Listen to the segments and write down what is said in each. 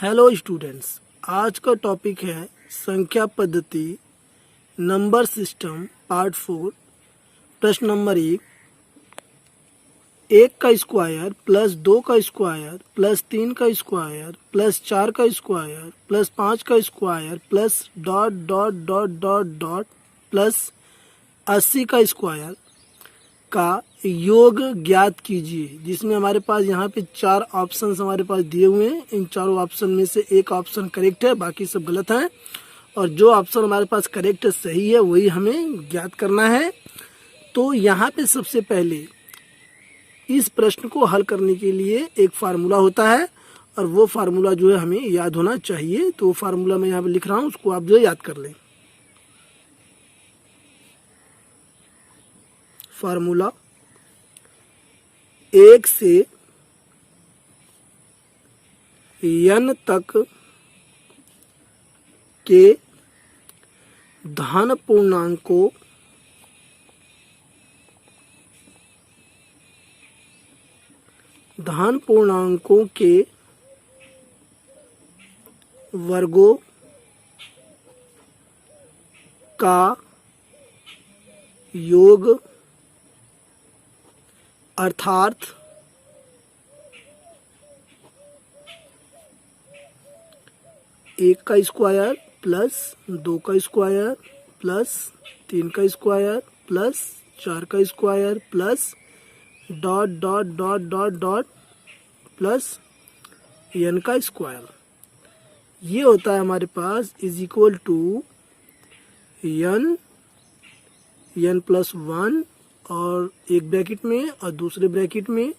Hello students, आज का topic है संख्या पद्धति नंबर सिस्टम पार्ट 4। प्रश्न नंबर 1 का स्क्वायर प्लस 2 का स्क्वायर प्लस 3 का स्क्वायर प्लस 4 का स्क्वायर प्लस 5 का square plus dot dot dot dot dot plus 80 का स्क्वायर का योग ज्ञात कीजिए। जिसमें हमारे पास यहाँ पे 4 ऑप्शंस हमारे पास दिए हुए हैं। इन चारों ऑप्शन में से एक ऑप्शन करेक्ट है, बाकी सब गलत हैं। और जो ऑप्शन हमारे पास करेक्ट है, सही है, वही हमें ज्ञात करना है। तो यहाँ पे सबसे पहले इस प्रश्न को हल करने के लिए एक फार्मूला होता है, और वो फार्मूला जो है हमें याद होना चाहिए। तो वो फार्मूला मैं यहाँ पे लिख रहा हूँ, उसको आप जो है याद कर लें। फार्मूला 1 से n तक के धन पूर्णांकों के वर्गों का योग अर्थात 1 का स्क्वायर प्लस 2 का स्क्वायर प्लस 3 का स्क्वायर प्लस 4 का square plus dot dot dot dot dot plus n का स्क्वायर, ये होता है हमारे पास is equal to n plus 1 और एक ब्रैकेट में और दूसरे ब्रैकेट में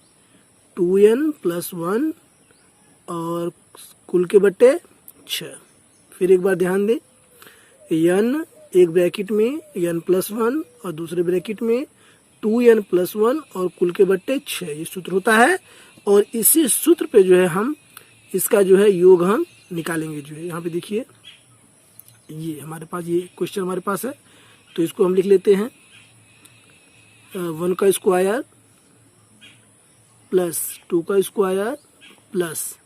2n प्लस 1 और कुल के बट्टे 6। फिर एक बार ध्यान दें, n एक ब्रैकेट में n प्लस 1 और दूसरे ब्रैकेट में 2n प्लस 1 और कुल के बट्टे 6, ये सूत्र होता है। और इसी सूत्र पे जो है हम इसका जो है योग हम निकालेंगे। जो है यहाँ पे देखिए, ये हमारे पास ये क्वेश्चन हमारे पास है, तो इसको हम लिख लेते हैं। 1 का स्क्वायर प्लस 2 का स्क्वायर प्लस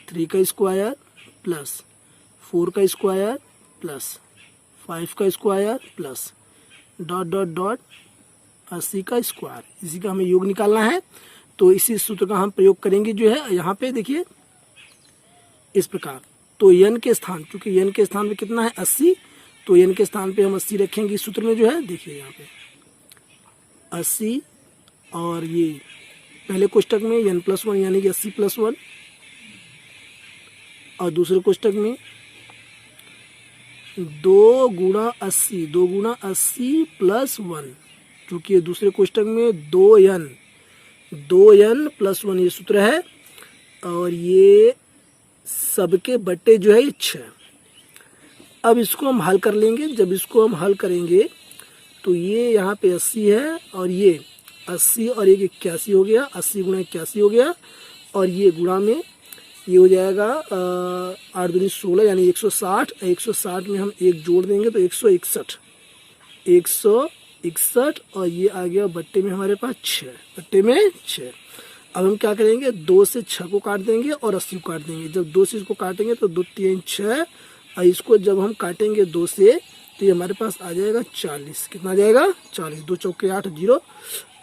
3 का स्क्वायर प्लस 4 का स्क्वायर प्लस 5 का square plus dot dot dot 80 का स्क्वायर, इसी का हमें योग निकालना है। तो इसी सूत्र का हम प्रयोग करेंगे। जो है यहाँ पे देखिए इस प्रकार, तो n के स्थान, चूंकि n के स्थान पे कितना है 80, तो n के स्थान पे हम 80 रखेंगे। इस सूत्र में जो है देखिए यहाँ पे 80, और ये पहले कोष्टक में n प्लस 1 यानी कि 80 प्लस 1, और दूसरे कोष्टक में 2 गुणा 80 प्लस 1, चूंकि दूसरे कोष्टक में 2n प्लस 1 ये सूत्र है, और ये सबके बट्टे जो है ये 6। अब इसको हम हल कर लेंगे। जब इसको हम हल करेंगे तो ये यहाँ पे 80 है, और ये 80 और 1 81 हो गया, 80 गुणा 81 हो गया, और ये गुणा में ये हो जाएगा 8 दूनी 16 यानी 160। 160 में हम 1 जोड़ देंगे तो 161, और ये आ गया बट्टे में हमारे पास 6, बट्टे में 6। अब हम क्या करेंगे, 2 से 6 को काट देंगे और 80 को काट देंगे। जब 2 से इसको काटेंगे तो 2 3 6, और इसको जब हम काटेंगे 2 से तो ये हमारे पास आ जाएगा 40। कितना आ जाएगा 40, 2 चौके 8 0।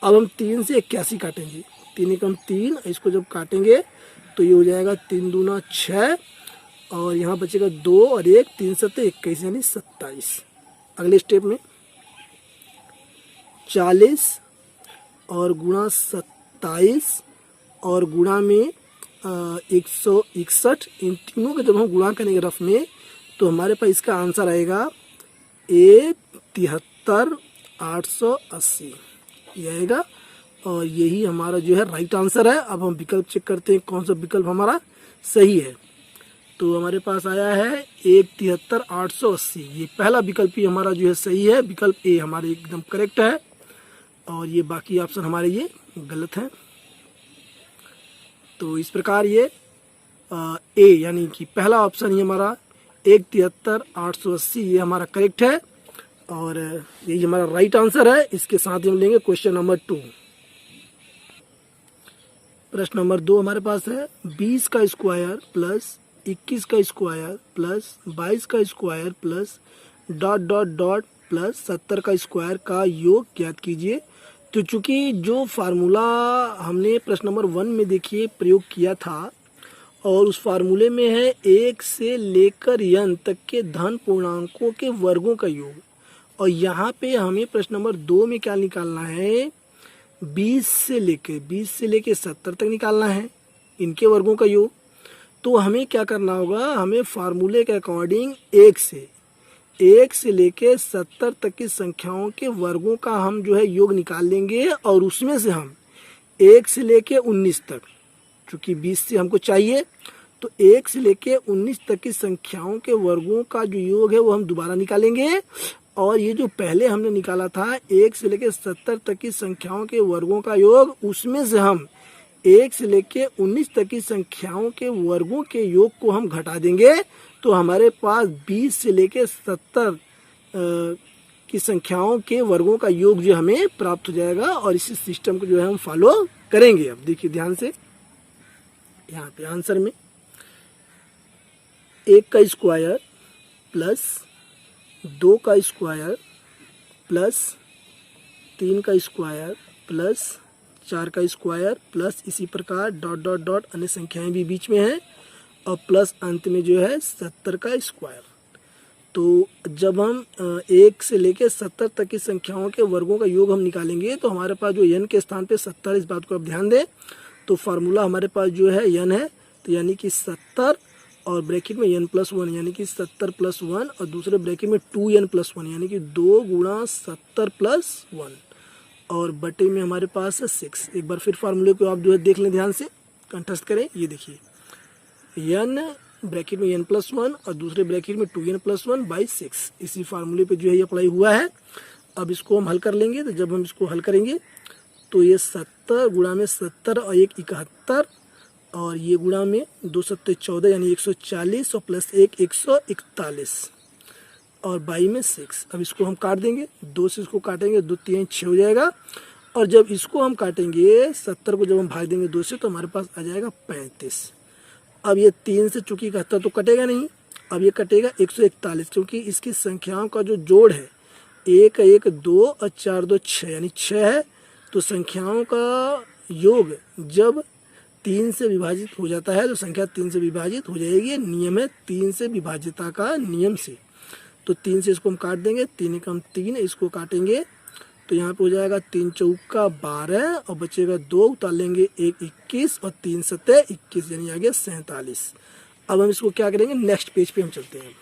अब हम 3 से 81 काटेंगे, 3 एकम 3, इसको जब काटेंगे तो ये हो जाएगा 3 दूना 6, और यहाँ बचेगा 2 और 1, 3 सत्ते 21 यानी 27। अगले स्टेप में 40 और गुणा 27 और गुणा में 161, इन तीनों के जब हम गुणा करेंगे रफ में तो हमारे पास इसका आंसर आएगा 73,880 ये आएगा, और यही हमारा जो है राइट आंसर है। अब हम विकल्प चेक करते हैं कौन सा विकल्प हमारा सही है। तो हमारे पास आया है 73,880, ये पहला विकल्प ही हमारा जो है सही है। विकल्प ए हमारे एकदम करेक्ट है, और ये बाकी ऑप्शन हमारे ये गलत हैं। तो इस प्रकार ये ए यानी कि पहला ऑप्शन ही हमारा 73,880 ये हमारा करेक्ट है, और यही हमारा राइट आंसर है। इसके साथ ही हम लेंगे क्वेश्चन नंबर 2। प्रश्न नंबर 2 हमारे पास है 20 का स्क्वायर प्लस 21 का स्क्वायर प्लस 22 का square plus dot dot dot plus 70 का स्क्वायर का योग ज्ञात कीजिए। तो चूंकि जो फार्मूला हमने प्रश्न नंबर 1 में देखिए प्रयोग किया था और उस फार्मूले में है 1 से लेकर n तक के धन पूर्णांकों के वर्गों का योग, और यहाँ पे हमें प्रश्न नंबर 2 में क्या निकालना है, 20 से लेके 70 तक निकालना है इनके वर्गों का योग। तो हमें क्या करना होगा, हमें फार्मूले के अकॉर्डिंग 1 से लेके 70 तक की संख्याओं के वर्गों का हम जो है योग निकाल लेंगे, और उसमें से हम 1 से लेके 19 तक, चूँकि 20 से हमको चाहिए तो 1 से लेके 19 तक की संख्याओं के वर्गों का जो योग है वो हम दोबारा निकालेंगे। और ये जो पहले हमने निकाला था 1 से लेके 70 तक की संख्याओं के वर्गों का योग, उसमें से हम 1 से लेके 19 तक की संख्याओं के वर्गों के योग को हम घटा देंगे, तो हमारे पास 20 से लेके 70 की संख्याओं के वर्गों का योग जो हमें प्राप्त हो जाएगा। और इसी सिस्टम को जो है हम फॉलो करेंगे। अब देखिए ध्यान से, यहाँ पे आंसर में 1 का स्क्वायर प्लस 2 का स्क्वायर प्लस 3 का स्क्वायर प्लस 4 का स्क्वायर प्लस इसी प्रकार डॉट डॉट डॉट अन्य संख्याएं भी बीच में हैं, और प्लस अंत में जो है 70 का स्क्वायर। तो जब हम 1 से लेकर 70 तक की संख्याओं के वर्गों का योग हम निकालेंगे तो हमारे पास जो n के स्थान पे 70, इस बात को आप ध्यान दें। तो फार्मूला हमारे पास जो है n है, तो यानी कि 70 और ब्रैकेट में n प्लस 1 यानी कि 70 प्लस 1, और दूसरे ब्रैकेट में 2n प्लस 1 यानी कि 2 गुणा 70 प्लस 1, और बटे में हमारे पास है 6। एक बार फिर फार्मूले को आप जो है देख लें, ध्यान से कंठस्थ करें। ये देखिए n ब्रैकेट में n प्लस 1 और दूसरे ब्रैकेट में 2n प्लस 1 बाई 6, इसी फार्मूले पे जो है ये अप्लाई हुआ है। अब इसको हम हल कर लेंगे। तो जब हम इसको हल करेंगे तो ये 70 गुणा में 70 और 1 71, और ये गुणा में 2 सत्ते 14 यानी 140, और प्लस 1 141, और बाई में 6। अब इसको हम काट देंगे, 2 से इसको काटेंगे, 2 3 6 हो जाएगा। और जब इसको हम काटेंगे 70 को जब हम भाग देंगे 2 से, तो हमारे पास आ जाएगा 35। अब ये 3 से चूंकि 71 तो कटेगा नहीं, अब ये कटेगा 141, क्योंकि इसकी संख्याओं का जो जोड़ है 1 1 2 और 4 2 6 यानी 6 है। तो संख्याओं का योग जब 3 से विभाजित हो जाता है तो संख्या 3 से विभाजित हो जाएगी। नियम है 3 से विभाजिता का नियम से। तो 3 से इसको हम काट देंगे, 3 एकम 3, इसको काटेंगे तो यहाँ पे हो जाएगा 3 चौका 12, और बचेगा 2, उतार लेंगे 1 21, और 3 सत्ते 21 यानी आ गया 47। अब हम इसको क्या करेंगे, नेक्स्ट पेज पे हम चलते हैं।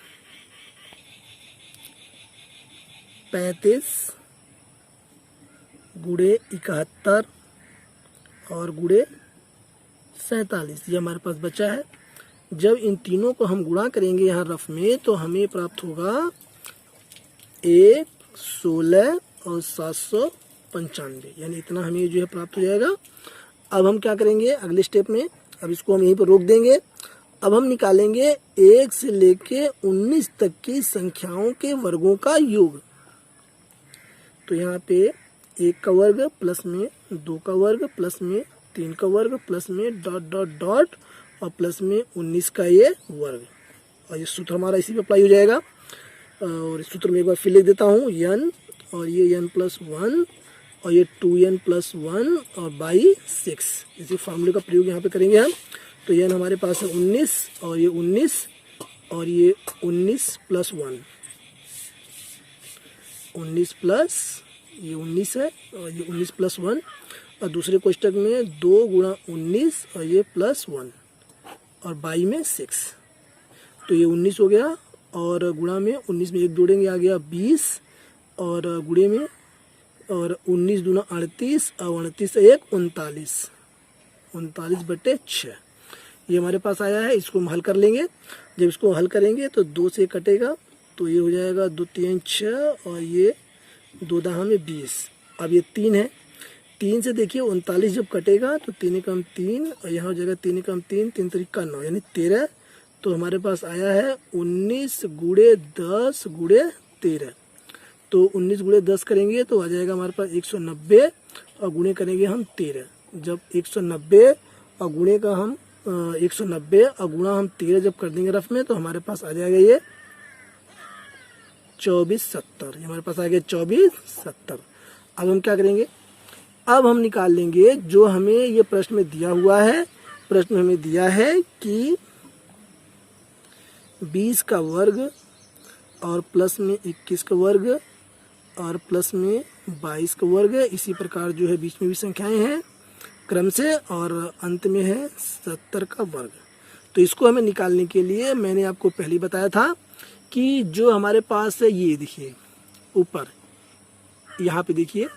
35 गुणे 71 और गुणे 47 ये हमारे पास बचा है। जब इन तीनों को हम गुणा करेंगे यहाँ रफ में, तो हमें प्राप्त होगा 1 16 और 795 यानी इतना हमें जो है प्राप्त हो जाएगा। अब हम क्या करेंगे अगले स्टेप में, अब इसको हम यहीं पर रोक देंगे। अब हम निकालेंगे 1 से लेके 19 तक की संख्याओं के वर्गों का योग। तो यहाँ पे 1 का वर्ग प्लस में 2 का वर्ग प्लस में 3 का वर्ग प्लस में डॉट डॉट डॉट और प्लस में 19 का ये वर्ग, और ये सूत्र हमारा इसी पे अप्लाई हो जाएगा। और इस सूत्र में एक बार फिर लिख देता हूँ, n और ये n प्लस 1 और ये 2n प्लस 1 और बाई 6, इसी फार्मूले का प्रयोग यहाँ पे करेंगे हम। तो n हमारे पास है 19 और ये 19 और ये 19 प्लस 1, 19 प्लस ये 19 है और ये 19 प्लस 1, और दूसरे कोष्टक में 2 गुणा 19 और ये प्लस 1 और बाई में 6। तो ये 19 हो गया, और गुणा में 19 में 1 जोड़ेंगे आ गया 20, और गुणे में और 19 दूना 38 और 38 से 1 39, 39 बटे 6 ये हमारे पास आया है। इसको हम हल कर लेंगे। जब इसको हल करेंगे तो 2 से कटेगा, तो ये हो जाएगा 2 3 6 और ये 2 दहा में 20। अब ये 3 है, 3 से देखिए 39 जब कटेगा तो 3 एकम 3 और यहाँ हो जाएगा 3 एकम 3, 3 तरीका 9 यानी 13। तो हमारे पास आया है 19 गुणे 10 गुणे 13। तो 19 गुणे 10 करेंगे तो आ जाएगा हमारे पास 190, और गुणे करेंगे हम 13। जब 190 और गुणे का हम 190 और गुणा हम 13 जब कर देंगे रफ में तो हमारे पास आ जाएगा ये 2470। ये हमारे पास आ गया 2470। अब हम क्या करेंगे, अब हम निकाल लेंगे जो हमें ये प्रश्न में दिया हुआ है। प्रश्न में हमें दिया है कि 20 का वर्ग और प्लस में 21 का वर्ग और प्लस में 22 का वर्ग, इसी प्रकार जो है बीच में भी संख्याएं हैं क्रम से, और अंत में है 70 का वर्ग। तो इसको हमें निकालने के लिए मैंने आपको पहले ही बताया था कि जो हमारे पास है ये देखिए ऊपर यहाँ पे देखिए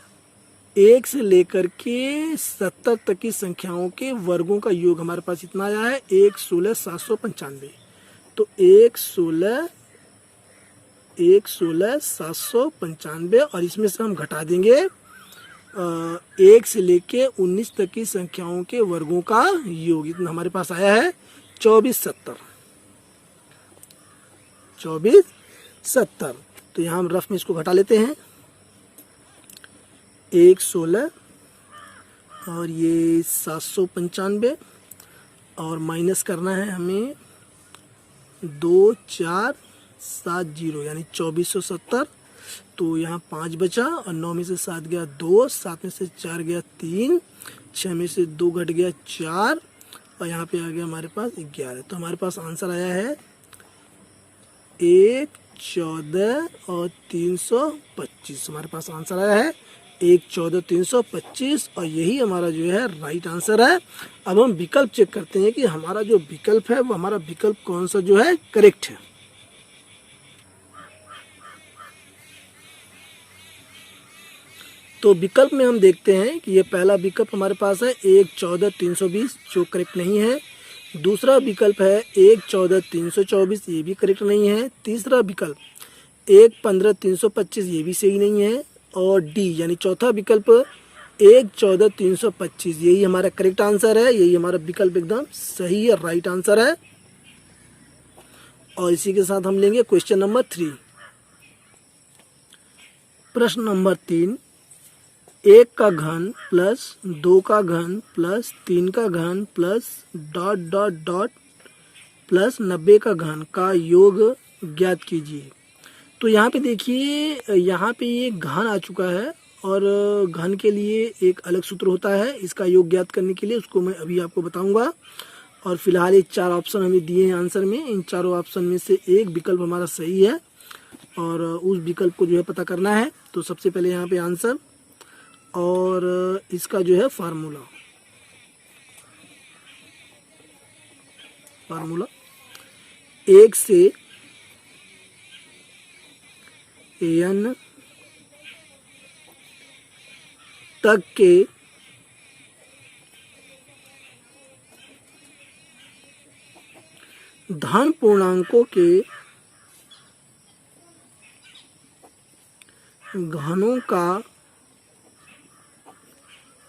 1 से लेकर के 70 तक की संख्याओं के वर्गों का योग हमारे पास इतना आया है 116,795। तो 116,795 और इसमें से हम घटा देंगे 1 से लेके 19 तक की संख्याओं के वर्गों का योग, इतना हमारे पास आया है 2470। 2470। तो यहाँ हम रफ में इसको घटा लेते हैं, 116 और ये 795 और माइनस करना है हमें 2470 यानी 2470। तो यहाँ 5 बचा और 9 में से 7 गया 2, 7 में से 4 गया 3, 6 में से 2 घट गया 4 और यहाँ पे आ गया हमारे पास 11। तो हमारे पास आंसर आया है 114 और 325। हमारे पास आंसर आया है 114,325 और यही हमारा जो है राइट आंसर है। अब हम विकल्प चेक करते हैं कि हमारा जो विकल्प है वो हमारा विकल्प कौन सा जो है करेक्ट है। तो विकल्प में हम देखते हैं कि ये पहला विकल्प हमारे पास है 114,320 जो करेक्ट नहीं है। दूसरा विकल्प है 114,324 ये भी करेक्ट नहीं है। तीसरा विकल्प 115,325 ये भी सही नहीं है। और डी यानी चौथा विकल्प 114,325 यही हमारा करेक्ट आंसर है। यही हमारा विकल्प एकदम सही है, राइट आंसर है। और इसी के साथ हम लेंगे क्वेश्चन नंबर 3। प्रश्न नंबर 3, 1 का घन प्लस 2 का घन प्लस 3 का घन plus dot dot dot plus 90 का घन का योग ज्ञात कीजिए। तो यहाँ पे देखिए, यहाँ पे ये घन आ चुका है और घन के लिए एक अलग सूत्र होता है इसका योग ज्ञात करने के लिए, उसको मैं अभी आपको बताऊंगा। और फिलहाल ये 4 ऑप्शन हमें दिए हैं आंसर में, इन चारों ऑप्शन में से एक विकल्प हमारा सही है और उस विकल्प को जो है पता करना है। तो सबसे पहले यहाँ पे आंसर और इसका जो है फार्मूला 1 से n तक के धन पूर्णांकों के घनों का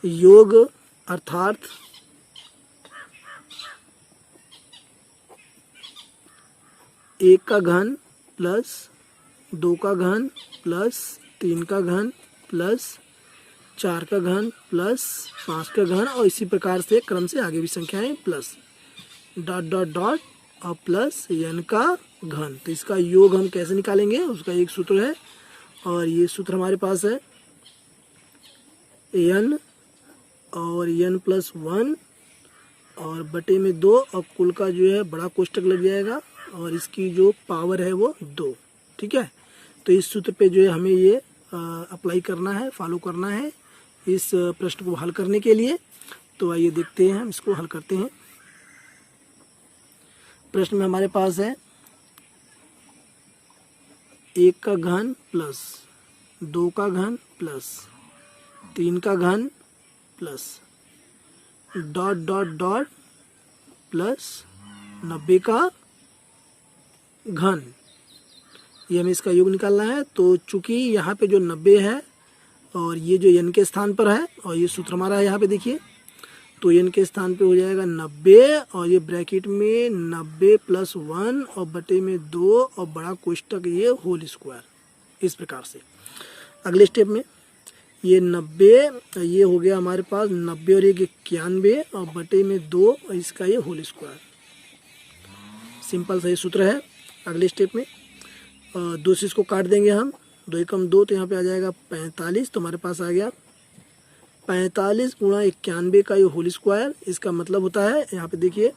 योग अर्थात 1 का घन प्लस 2 का घन प्लस 3 का घन प्लस 4 का घन प्लस 5 का घन और इसी प्रकार से क्रम से आगे भी संख्याएं प्लस डॉट डॉट डॉट और प्लस n का घन। तो इसका योग हम कैसे निकालेंगे, उसका एक सूत्र है और ये सूत्र हमारे पास है n और n प्लस 1 और बटे में 2 और कुल का जो है बड़ा कोष्टक लग जाएगा और इसकी जो पावर है वो 2। ठीक है, तो इस सूत्र पे जो है हमें ये अप्लाई करना है, फॉलो करना है इस प्रश्न को हल करने के लिए। तो आइए देखते हैं, हम इसको हल करते हैं। प्रश्न में हमारे पास है 1 का घन प्लस 2 का घन प्लस 3 का घन plus dot dot dot plus 90 का घन, ये हमें इसका योग निकालना है। तो चूंकि यहाँ पे जो 90 है और ये जो n के स्थान पर है और ये सूत्र हमारा है यहाँ पे देखिए, तो n के स्थान पे हो जाएगा 90 और ये ब्रैकेट में 90 प्लस 1 और बटे में 2 और बड़ा कोष्टक ये होल स्क्वायर। इस प्रकार से अगले स्टेप में ये 90, ये हो गया हमारे पास 90 और 91 और बटे में 2 और इसका ये होल स्क्वायर। सिंपल सा ये सूत्र है। अगले स्टेप में 2 से इसको काट देंगे हम, 2 एकम 2 तो यहाँ पे आ जाएगा 45। तो हमारे पास आ गया 45 गुणा 91 का ये होल स्क्वायर। इसका मतलब होता है यहाँ पे देखिए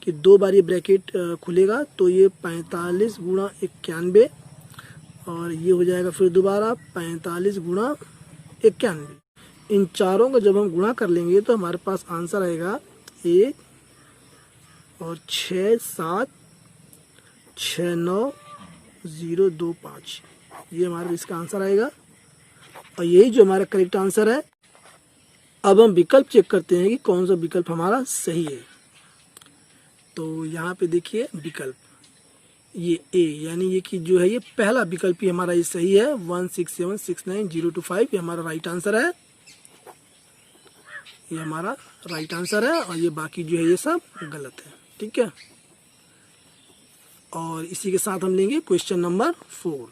कि 2 बार ये ब्रैकेट खुलेगा तो ये 45 गुणा 91 और ये हो जाएगा फिर दोबारा 45 गुणा 91। इन चारों का जब हम गुणा कर लेंगे तो हमारे पास आंसर आएगा 1 और 6 7 6 9 0 2 5। ये हमारा इसका आंसर आएगा और यही जो हमारा करेक्ट आंसर है। अब हम विकल्प चेक करते हैं कि कौन सा विकल्प हमारा सही है। तो यहाँ पे देखिए विकल्प ये ए, यानी ये कि जो है ये पहला विकल्प ही हमारा ये सही है। 16769 ये हमारा राइट आंसर है। ये हमारा राइट आंसर है और ये बाकी जो है ये सब गलत है। ठीक है, और इसी के साथ हम लेंगे क्वेश्चन नंबर 4।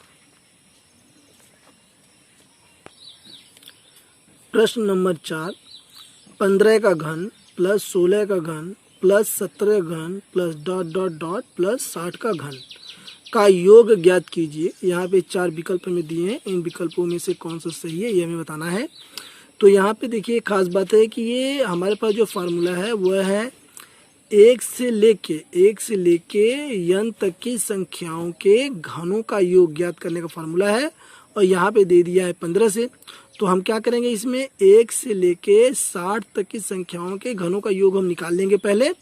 प्रश्न नंबर 4, 15 का घन प्लस 16 का घन प्लस 17 घन plus dot dot dot plus 60 का घन का योग ज्ञात कीजिए। यहाँ पे 4 विकल्प हमें दिए हैं, इन विकल्पों में से कौन सा सही है ये हमें बताना है। तो यहाँ पे देखिए खास बात है कि ये हमारे पास जो फार्मूला है वह है 1 से लेके n तक की संख्याओं के घनों का योग ज्ञात करने का फार्मूला है और यहाँ पे दे दिया है 15 से। तो हम क्या करेंगे, इसमें 1 से लेके 60 तक की संख्याओं के घनों का योग हम निकाल लेंगे पहले,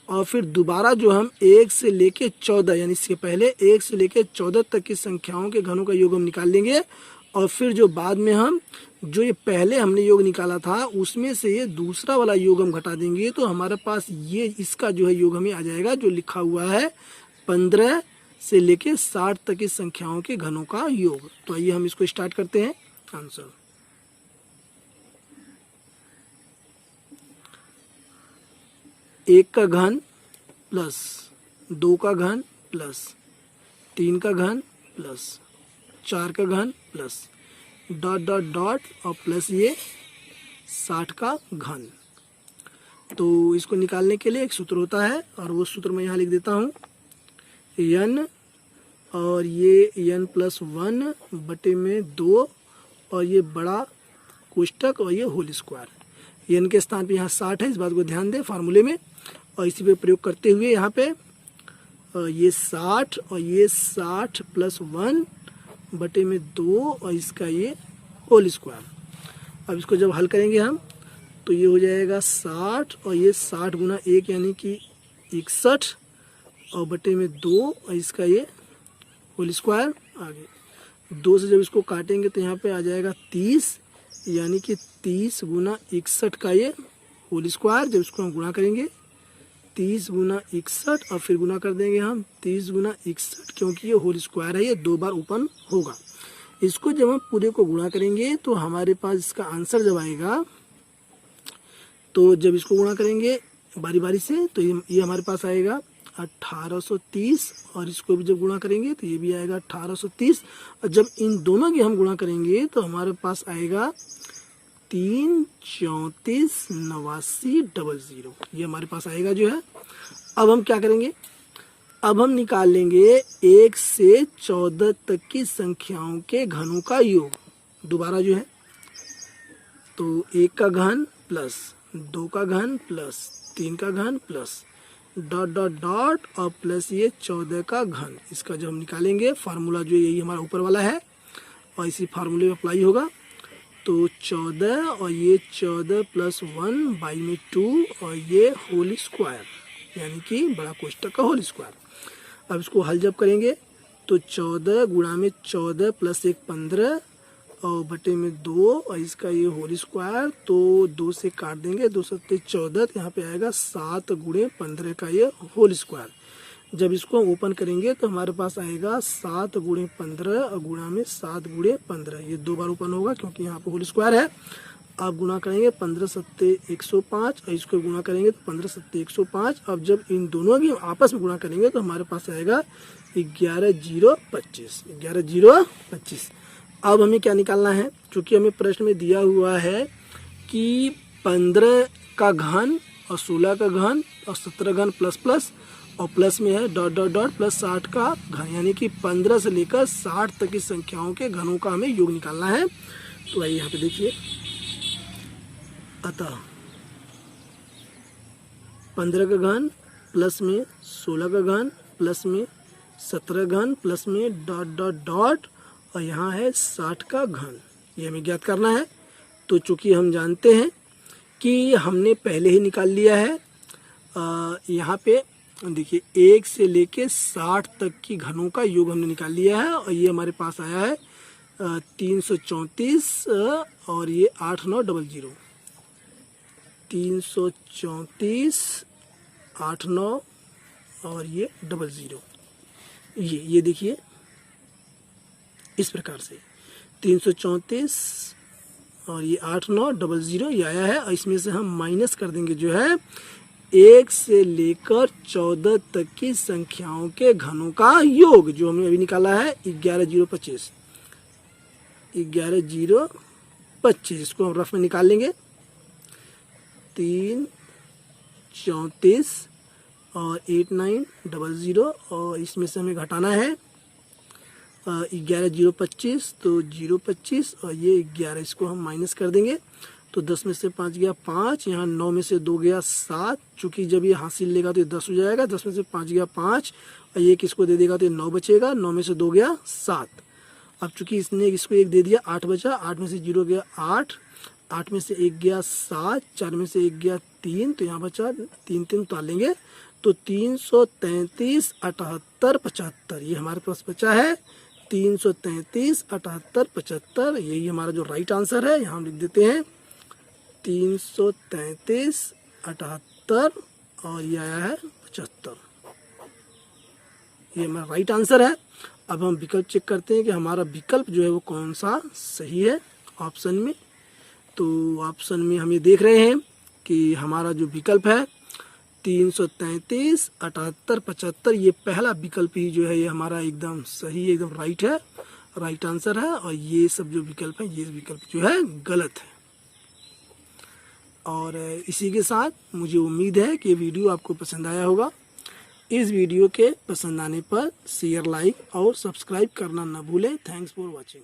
और फिर दोबारा जो हम 1 से लेके 14 यानी इसके पहले 1 से लेके 14 तक की संख्याओं के घनों का योग हम निकाल लेंगे, और फिर जो बाद में हम जो ये पहले हमने योग निकाला था उसमें से ये दूसरा वाला योग हम घटा देंगे। तो हमारे पास ये इसका जो है योग हमें आ जाएगा जो लिखा हुआ है 15 से लेके 60 तक की संख्याओं के घनों का योग। तो आइए हम इसको स्टार्ट करते हैं। आंसर 1 का घन प्लस 2 का घन प्लस 3 का घन प्लस 4 का घन प्लस डॉट डॉट डॉट और प्लस ये 60 का घन। तो इसको निकालने के लिए एक सूत्र होता है और वो सूत्र मैं यहाँ लिख देता हूँ, n और ये n प्लस 1 बटे में 2 और ये बड़ा कोष्टक और ये होल स्क्वायर। n के स्थान पे यहाँ 60 है, इस बात को ध्यान दें फार्मूले में। और इसी पे प्रयोग करते हुए यहाँ पे ये 60 और ये 60 प्लस 1 बटे में 2 और इसका ये होल स्क्वायर। अब इसको जब हल करेंगे हम तो ये हो जाएगा 60 और ये 60 गुना 1 यानी कि 61 और बटे में 2 और इसका ये होल स्क्वायर। आगे 2 से जब इसको काटेंगे तो यहाँ पे आ जाएगा 30 यानी कि 30 गुना 61 का ये होल स्क्वायर। जब इसको हम गुणा करेंगे 30 गुना 61 और फिर गुना कर देंगे हम 30 गुना 61, क्योंकि ये होल स्क्वायर है, ये 2 बार ओपन होगा। इसको जब हम पूरे को गुणा करेंगे तो हमारे पास इसका आंसर जब आएगा, तो जब इसको गुणा करेंगे बारी बारी से तो ये हमारे पास आएगा 1830 और इसको भी जब गुणा करेंगे तो ये भी आएगा 1830 और जब इन दोनों की हम गुणा करेंगे तो हमारे पास आएगा 3 34 89 00। ये हमारे पास आएगा जो है। अब हम क्या करेंगे, अब हम निकाल लेंगे 1 से 14 तक की संख्याओं के घनों का योग। दोबारा जो है तो 1 का घन प्लस 2 का घन प्लस 3 का घन प्लस डॉट डॉट डॉट और प्लस ये 14 का घन। इसका जब हम निकालेंगे फार्मूला जो यही हमारा ऊपर वाला है और इसी फार्मूले में अप्लाई होगा। तो 14 और ये 14 प्लस 1 बाई में 2 और ये होल स्क्वायर यानी कि बड़ा कोष्टक का होल स्क्वायर। अब इसको हल जब करेंगे तो 14 गुणा में 14 प्लस 1 15 और बटे में 2 और इसका ये होल स्क्वायर। तो 2 से काट देंगे, 2 सत्ते 14, तो यहाँ पे आएगा 7 गुणे 15 का ये होल स्क्वायर। जब इसको ओपन करेंगे तो हमारे पास आएगा 7 गुणे 15 और गुणा में 7 गुणे 15। ये 2 बार ओपन होगा क्योंकि यहाँ पे होल स्क्वायर है। अब गुणा करेंगे 15 सत्ते 105 और इसको गुणा करेंगे तो 15 सत्ते 105। अब जब इन दोनों की आपस में गुणा करेंगे तो हमारे पास आएगा 11 0 25। अब हमें क्या निकालना है, क्योंकि हमें प्रश्न में दिया हुआ है कि 15 का घन और 16 का घन और 17 घन प्लस प्लस और प्लस में है डॉट डॉट डॉट प्लस 60 का घन, यानी कि 15 से लेकर 60 तक की संख्याओं के घनों का हमें योग निकालना है। तो आइए यहाँ पे देखिए, अतः 15 का घन प्लस में 16 का घन प्लस में 17 घन प्लस में डॉट डॉट डॉट और यहाँ है 60 का घन, ये हमें ज्ञात करना है। तो चूंकि हम जानते हैं कि हमने पहले ही निकाल लिया है, यहाँ पे देखिए 1 से लेके 60 तक की घनों का योग हमने निकाल लिया है और ये हमारे पास आया है 334 और ये 8900, 334 89 और ये 00, ये देखिए इस प्रकार से 334 और ये 8900 ये आया है। और इसमें से हम माइनस कर देंगे जो है 1 से लेकर 14 तक की संख्याओं के घनों का योग, जो हमने अभी निकाला है 11025, 11025, इसको हम रफ में निकाल लेंगे। 3 34 और 8900 और इसमें से हमें घटाना है 11025, तो 025 और ये 11, इसको हम माइनस कर देंगे। तो 10 में से 5 गया 5, यहाँ 9 में से 2 गया 7, चूँकि जब ये हासिल लेगा तो ये 10 हो जाएगा, 10 में से 5 गया 5 और ये किसको दे देगा तो ये 9 बचेगा, 9 में से 2 गया 7। अब चूँकि इसने इसको 1 दे दिया 8 बचा, 8 में से 0 गया 8, 8 में से 1 गया 7, 4 में से 1 गया 3, तो यहाँ बचा 3 3 उतार लेंगे तो 333 78 75, ये हमारे पास बचा है 333 78 75, यही हमारा जो राइट आंसर है। यहाँ हम लिख देते हैं 333 78 और ये आया है 75, ये हमारा राइट आंसर है। अब हम विकल्प चेक करते हैं कि हमारा विकल्प जो है वो कौन सा सही है ऑप्शन में। तो ऑप्शन में हम ये देख रहे हैं कि हमारा जो विकल्प है 333 78 75, ये पहला विकल्प ही जो है ये हमारा एकदम सही, एकदम राइट है, राइट आंसर है। और ये सब जो विकल्प है ये विकल्प जो है गलत है। और इसी के साथ मुझे उम्मीद है कि वीडियो आपको पसंद आया होगा। इस वीडियो के पसंद आने पर शेयर, लाइक और सब्सक्राइब करना न भूलें। Thanks for watching.